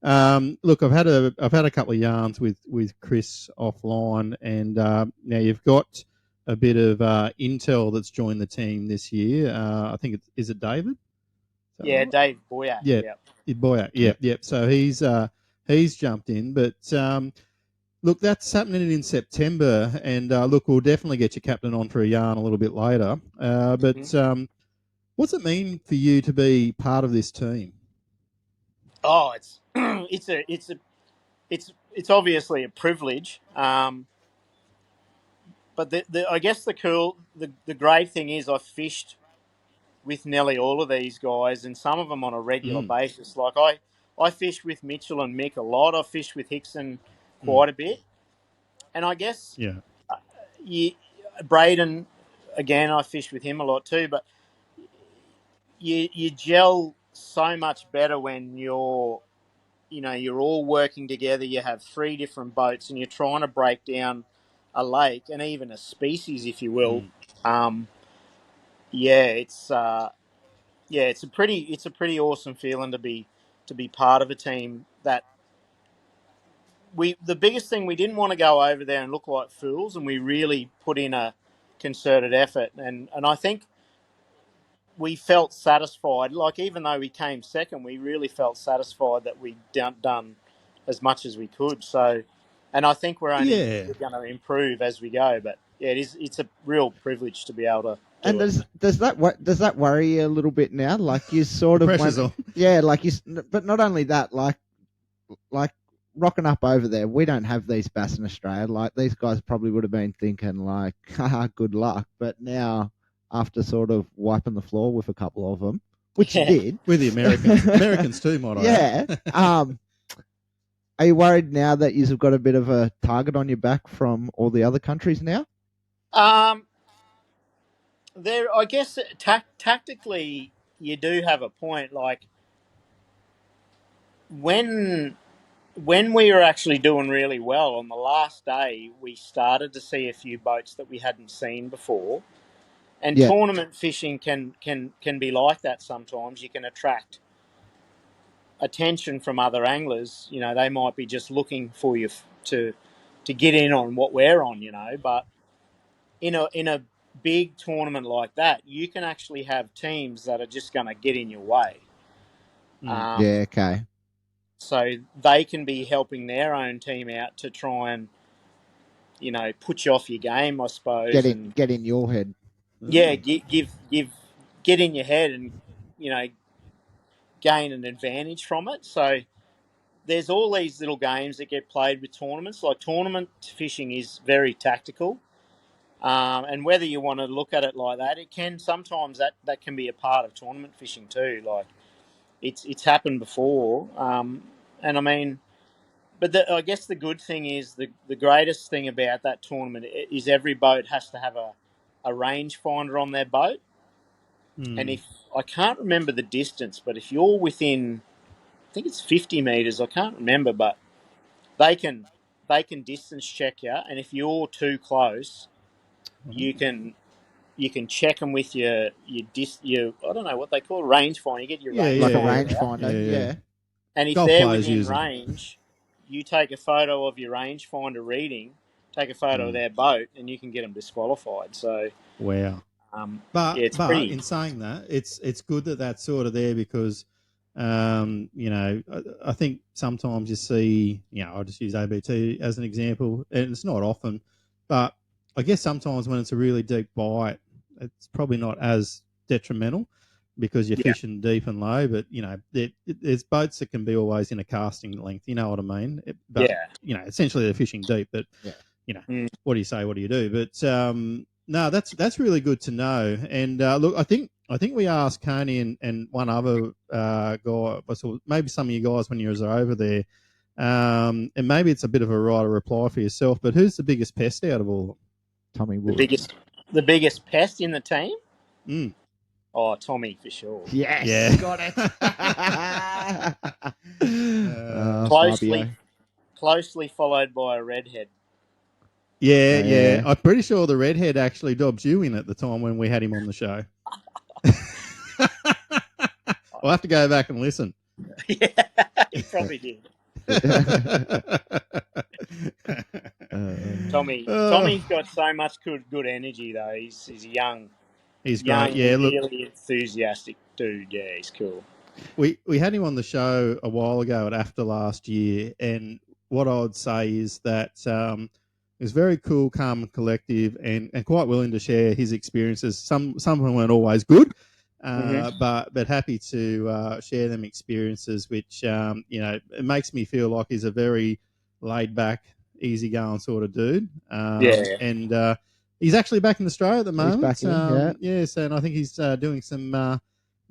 Look, I've had a couple of yarns with Chris offline, and now you've got a bit of intel that's joined the team this year. I think is it David? Yeah, right? Dave Boyer. Yeah, Boyer. Yeah. So he's jumped in, but. Look, that's happening in September, and look, we'll definitely get your captain on for a yarn a little bit later. But what's it mean for you to be part of this team? Oh, it's obviously a privilege. But I guess the great thing is I fished with nearly all of these guys, and some of them on a regular basis. Like I fish with Mitchell and Mick a lot. I fish with Hickson quite a bit. And I guess Braden, again, I fish with him a lot too, but you gel so much better when you're all working together. You have 3 different boats and you're trying to break down a lake and even a species, if you will. It's a pretty awesome feeling to be part of a team that the biggest thing, we didn't want to go over there and look like fools, and we really put in a concerted effort, and I think we felt satisfied. Like, even though we came second, we really felt satisfied that we'd done as much as we could. So, and I think we're going to improve as we go. But yeah, it's a real privilege to be able to. And does that worry you a little bit now? Like, you sort of pressure's on. Yeah, like but not only that, like rocking up over there, we don't have these bass in Australia. Like, these guys probably would have been thinking like, haha, good luck. But now, after sort of wiping the floor with a couple of them, which you did. With the Americans too, might I add. Yeah. Are you worried now that you've got a bit of a target on your back from all the other countries now? I guess tactically, you do have a point. Like, when we were actually doing really well on the last day, we started to see a few boats that we hadn't seen before. And tournament fishing can be like that sometimes. You can attract attention from other anglers. They might be just looking for you to get in on what we're on, But in a big tournament like that, you can actually have teams that are just going to get in your way. Okay. So they can be helping their own team out to try and, put you off your game, I suppose. Get in your head. Yeah, get in your head and, gain an advantage from it. So there's all these little games that get played with tournaments. Like, tournament fishing is very tactical. And whether you want to look at it like that, it can sometimes that can be a part of tournament fishing too. Like, it's happened before. And I mean, but I guess the good thing is the greatest thing about that tournament is every boat has to have a rangefinder on their boat. And if I can't remember the distance, but if you're within, I think it's 50 meters, I can't remember, but they can distance check you, and if you're too close, you can check them with your I don't know what they call rangefinder. You get your rangefinder, like a rangefinder, yeah. And if they're within range, you take a photo of your rangefinder reading, take a photo of their boat, and you can get them disqualified. So, wow. yeah, it's pretty. In saying that, it's good that that's sort of there because, you know, I think sometimes you see, you know, I'll just use ABT as an example, and it's not often, but I guess sometimes when it's a really deep bite, it's probably not as detrimental because you're fishing deep and low. But you know, there's boats that can be always in a casting length. You know what I mean? But you know, essentially they're fishing deep. But you know, what do you say? What do you do? But no, that's really good to know. And look, I think we asked Coney and one other guy, or maybe some of you guys when you were over there, and maybe it's a bit of a right reply for yourself. But who's the biggest pest out of all of them? Tommy Wood. The biggest pest in the team? Mm. Oh, Tommy for sure. Yes, got it. Closely followed by a redhead. Yeah. I'm pretty sure the redhead actually dobs you in at the time when we had him on the show. I'll have to go back and listen. Yeah, he probably did. Tommy's got so much good energy though. He's young. He's young, great. Yeah, really enthusiastic dude. Yeah, he's cool. We had him on the show a while ago at after last year, and what I would say is that he was very cool, calm, and collective, and quite willing to share his experiences. Some of them weren't always good, but happy to share them experiences, which you know, it makes me feel like he's a very laid back, easygoing sort of dude. And he's actually back in Australia at the moment. He's back in, so, and I think he's doing some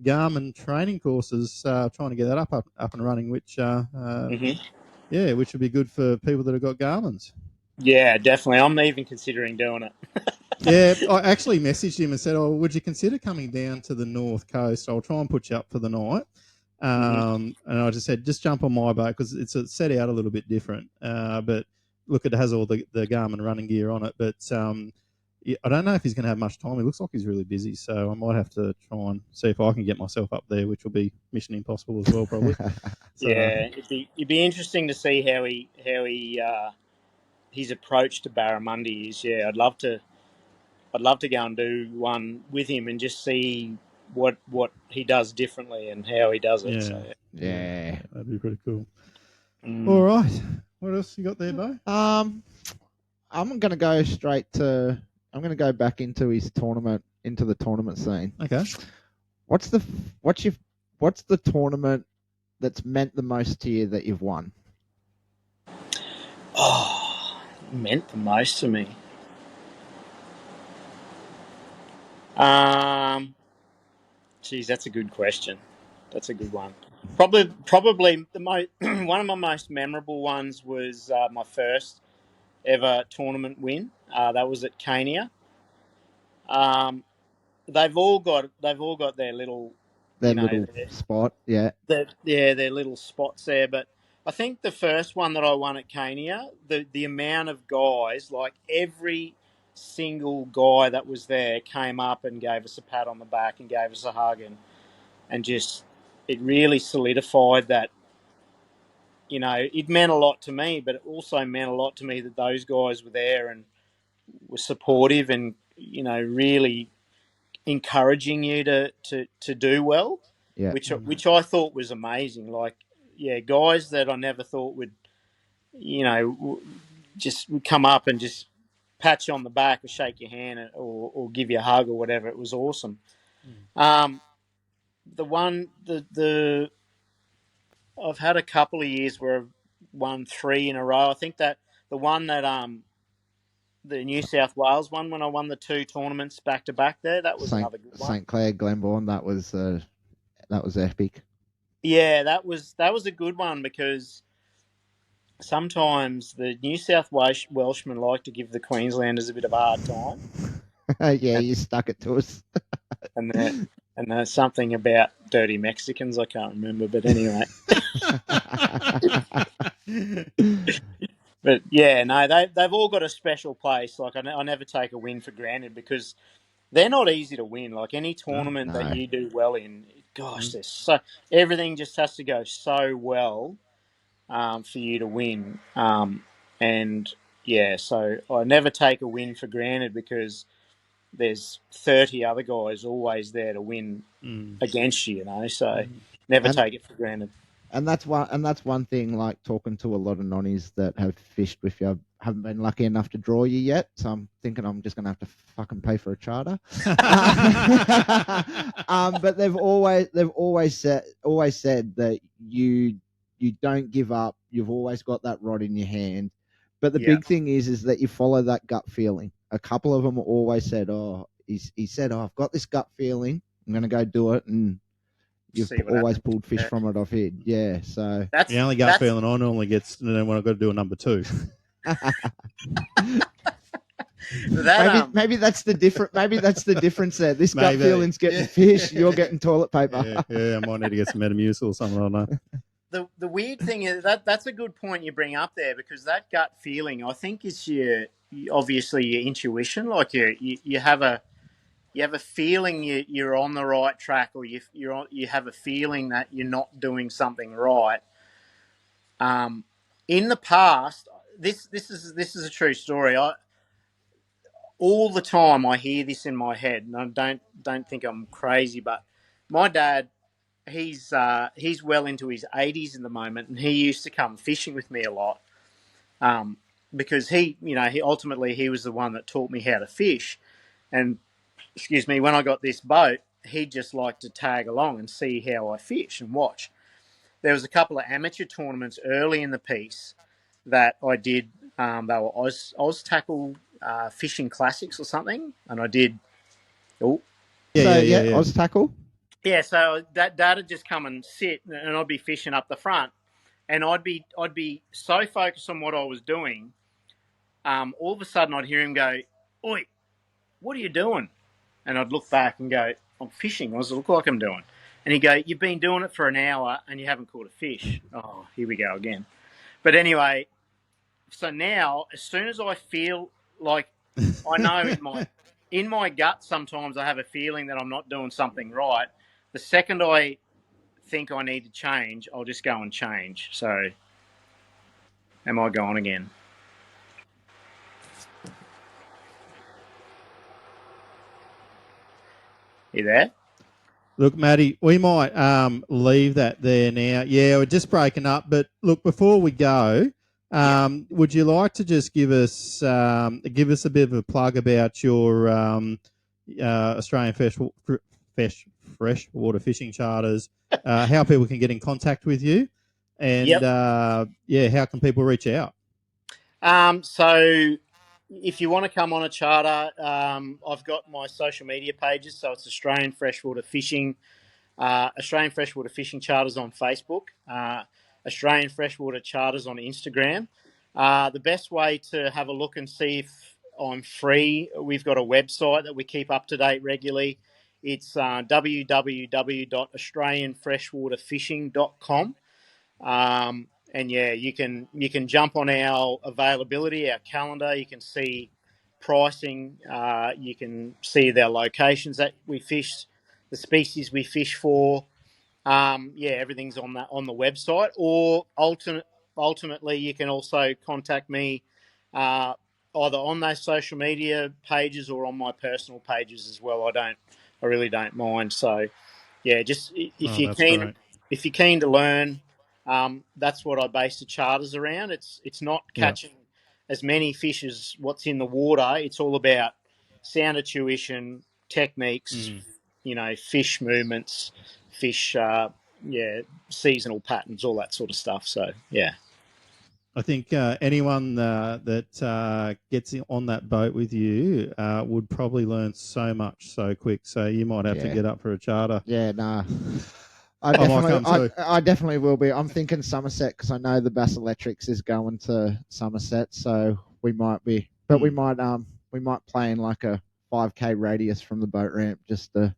Garmin training courses, trying to get that up and running, which which would be good for people that have got Garmins. Yeah, definitely. I'm even considering doing it. Yeah, I actually messaged him and said, "Oh, would you consider coming down to the North Coast? I'll try and put you up for the night." And I just said, just jump on my boat because it's set out a little bit different. But look, it has all the Garmin running gear on it. But I don't know if he's going to have much time. He looks like he's really busy, so I might have to try and see if I can get myself up there, which will be mission impossible as well, probably. So, yeah, it'd be interesting to see how his approach to barramundi is. Yeah, I'd love to go and do one with him and just see what he does differently and how he does it. Yeah, that'd be pretty cool. All right, what else you got there, Bo? I'm going to go straight to. I'm going to go back into the tournament scene. Okay. What's the tournament that's meant the most to you that you've won? Oh, meant the most to me. Geez, that's a good question. That's a good one. Probably the one of my most memorable ones was my first ever tournament win. That was at Kenya. They've all got their little spot, their little spots there. But I think the first one that I won at Kenya, the amount of guys, like every single guy that was there came up and gave us a pat on the back and gave us a hug and just it really solidified that. You know, it meant a lot to me, but it also meant a lot to me that those guys were there and were supportive and, you know, really encouraging you to do well, which I thought was amazing. Like, yeah, guys that I never thought would, you know, just would come up and just pat you on the back or shake your hand or give you a hug or whatever. It was awesome. I've had a couple of years where I've won 3 in a row. I think that the one that the New South Wales one when I won the 2 tournaments back to back there, that was another good one. St Clair Glenbourne, that was epic. Yeah, that was a good one because sometimes the New South Welshmen like to give the Queenslanders a bit of a hard time. You stuck it to us. and there's something about dirty Mexicans, I can't remember, but anyway. But yeah, no, they've all got a special place. Like I never take a win for granted because they're not easy to win. Like any tournament that you do well in, gosh, everything just has to go so well for you to win. And so I never take a win for granted because there's 30 other guys always there to win against you, so never take it for granted. And that's one thing, like talking to a lot of nonnies that have fished with you, haven't been lucky enough to draw you yet. So I'm thinking I'm just going to have to fucking pay for a charter. But they've always said that you don't give up. You've always got that rod in your hand. But the big thing is that you follow that gut feeling. A couple of them always said, he said, I've got this gut feeling. I'm going to go do it. And you've always pulled fish from it off here. Yeah, so that's the only gut feeling I normally gets when I've got to do a number 2. Maybe that's the difference there. This gut feeling's getting fish. You're getting toilet paper. Yeah, I might need to get some Metamucil or something like that. The weird thing is that's a good point you bring up there, because that gut feeling, I think, is obviously your intuition. Like you have a feeling you're on the right track, or you have a feeling that you're not doing something right. In the past, this is a true story. All the time I hear this in my head, and I don't think I'm crazy, but my dad, he's well into his 80s at the moment, and he used to come fishing with me a lot, because he ultimately he was the one that taught me how to fish. And excuse me, when I got this boat, he'd just like to tag along and see how I fish and watch. There was a couple of amateur tournaments early in the piece that I did. They were Oz Tackle Fishing Classics or something, and I did. Oz Tackle. Yeah, so Dad would just come and sit, and I'd be fishing up the front, and I'd be so focused on what I was doing. All of a sudden, I'd hear him go, "Oi, what are you doing?" And I'd look back and go, "I'm fishing. What does it look like I'm doing?" And he'd go, "You've been doing it for an hour and you haven't caught a fish." Oh, here we go again. But anyway, so now, as soon as I feel like I know in my gut, sometimes I have a feeling that I'm not doing something right. The second I think I need to change, I'll just go and change. So, am I gone again? You there? Look, Matty, we might leave that there now. Yeah, we're just breaking up. But look, before we go, would you like to just give us a bit of a plug about your Australian freshwater fishing charters, how people can get in contact with you, and how can people reach out? So if you want to come on a charter, I've got my social media pages. So it's Australian Freshwater Fishing Charters on Facebook, Australian Freshwater Charters on Instagram. The best way to have a look and see if I'm free, we've got a website that we keep up to date regularly. It's www.australianfreshwaterfishing.com. And you can jump on our availability, our calendar. You can see pricing. You can see their locations that we fish, the species we fish for. Everything's on the website. Or ultimately, you can also contact me either on those social media pages or on my personal pages as well. I really don't mind. So, just if you're keen to learn. That's what I base the charters around. It's not catching as many fish as what's in the water. It's all about sound intuition, techniques, fish movements, fish, seasonal patterns, all that sort of stuff. So, yeah. I think anyone that gets on that boat with you would probably learn so much so quick. So you might have to get up for a charter. Yeah, nah. I definitely will be. I'm thinking Somerset because I know the Bass Electrics is going to Somerset, so we might be. But we might play in like a 5K radius from the boat ramp just to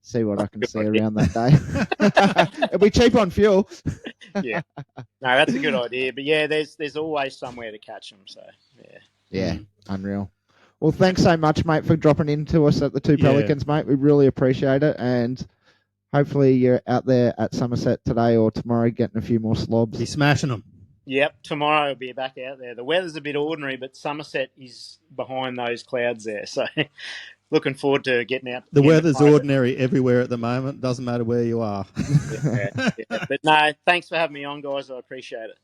see what I can see around that day. It'll be cheap on fuel. Yeah, no, that's a good idea. But there's always somewhere to catch them. So unreal. Well, thanks so much, mate, for dropping into us at the Two Pelicans, mate. We really appreciate it, and hopefully you're out there at Somerset today or tomorrow getting a few more slobs. He's smashing them. Yep, tomorrow I'll be back out there. The weather's a bit ordinary, but Somerset is behind those clouds there. So looking forward to getting out. The weather's ordinary everywhere at the moment. Doesn't matter where you are. Yeah. But no, thanks for having me on, guys. I appreciate it.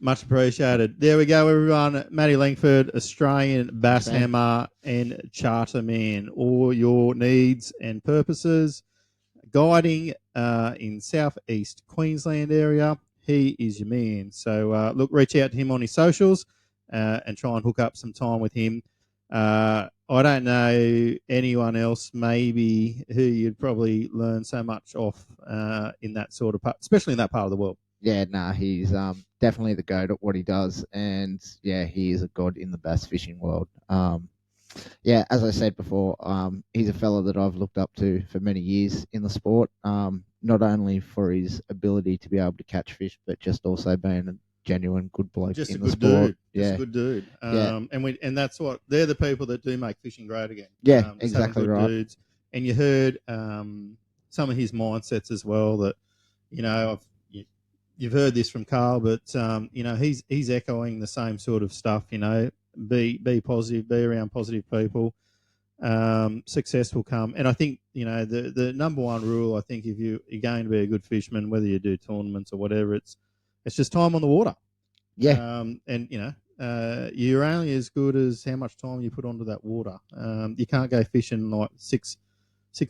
Much appreciated. There we go, everyone. Matty Langford, Australian bass hammer and charter man. All your needs and purposes. Guiding in southeast Queensland area. He is your man. So, look, reach out to him on his socials and try and hook up some time with him. I don't know anyone else maybe who you'd probably learn so much off in that sort of part, especially in that part of the world. Yeah, he's definitely the goat at what he does, and yeah, he is a god in the bass fishing world. Yeah, as I said before, he's a fella that I've looked up to for many years in the sport, not only for his ability to be able to catch fish, but just also being a genuine good bloke just in a the good sport. Dude. Just a good dude. And that's what they're the people that do make fishing great again. Yeah, exactly right. Dudes. And you heard some of his mindsets as well. That you've heard this from Carl, but he's echoing the same sort of stuff. Be positive, be around positive people. Success will come. And I think the number one rule. I think if you're going to be a good fisherman, whether you do tournaments or whatever, it's just time on the water. Yeah. You're only as good as how much time you put onto that water. You can't go fishing like six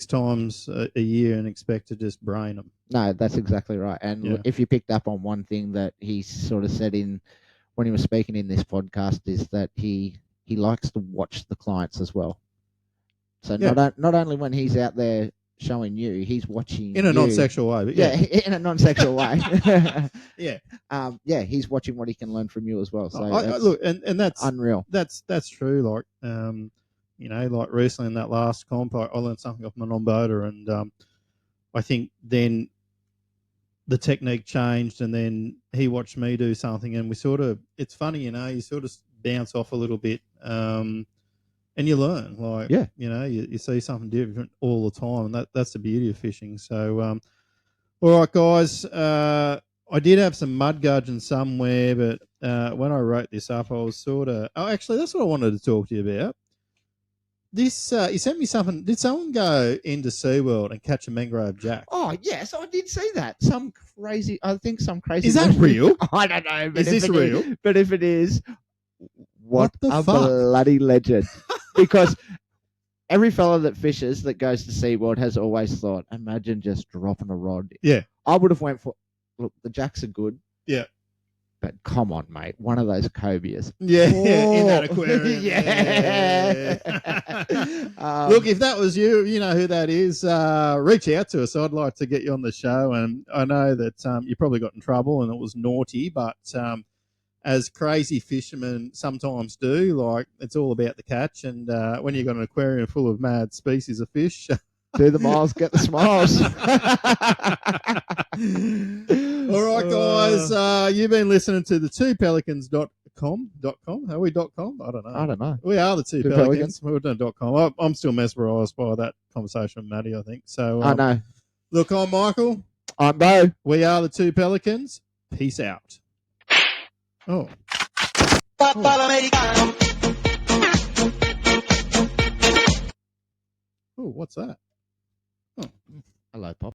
times a year and expect to just brain them. No, that's exactly right. And if you picked up on one thing that he sort of said when he was speaking in this podcast, is that he likes to watch the clients as well. So not only when he's out there showing you, he's watching in a non-sexual way. But in a non-sexual way. Yeah. He's watching what he can learn from you as well. So look, and that's unreal. That's true. Like like recently in that last comp, I learned something off my non-boater, and I think then the technique changed, and then he watched me do something, and we sort of, it's funny, you sort of bounce off a little bit, and you learn. Like, you see something different all the time, and that's the beauty of fishing. So, all right, guys, I did have some mud gudgeon somewhere, but when I wrote this up, I was sort of, actually, that's what I wanted to talk to you about. This, you sent me something. Did someone go into SeaWorld and catch a mangrove jack? Oh, yes, I did see that. I think some crazy. Is that real? I don't know. Is this real? But if it is, what the a fuck? bloody legend. Because every fella that fishes that goes to SeaWorld has always thought, imagine just dropping a rod. Yeah. I would have went for, look, the jacks are good. Yeah. But come on, mate, one of those cobias. Yeah, in that aquarium. Yeah. Look, if that was you, you know who that is. Reach out to us. I'd like to get you on the show. And I know that you probably got in trouble and it was naughty, but as crazy fishermen sometimes do, like, it's all about the catch. And when you've got an aquarium full of mad species of fish, do the miles, get the smiles. All right, guys. You've been listening to the twopelicans.com. Are we .com? I don't know. We are the two Pelicans. We're doing .com. I'm still mesmerised by that conversation with Maddie, I think. So I know. Look, I'm Michael. I'm Bo. We are the two Pelicans. Peace out. Oh, what's that? Oh. Hello, Pop.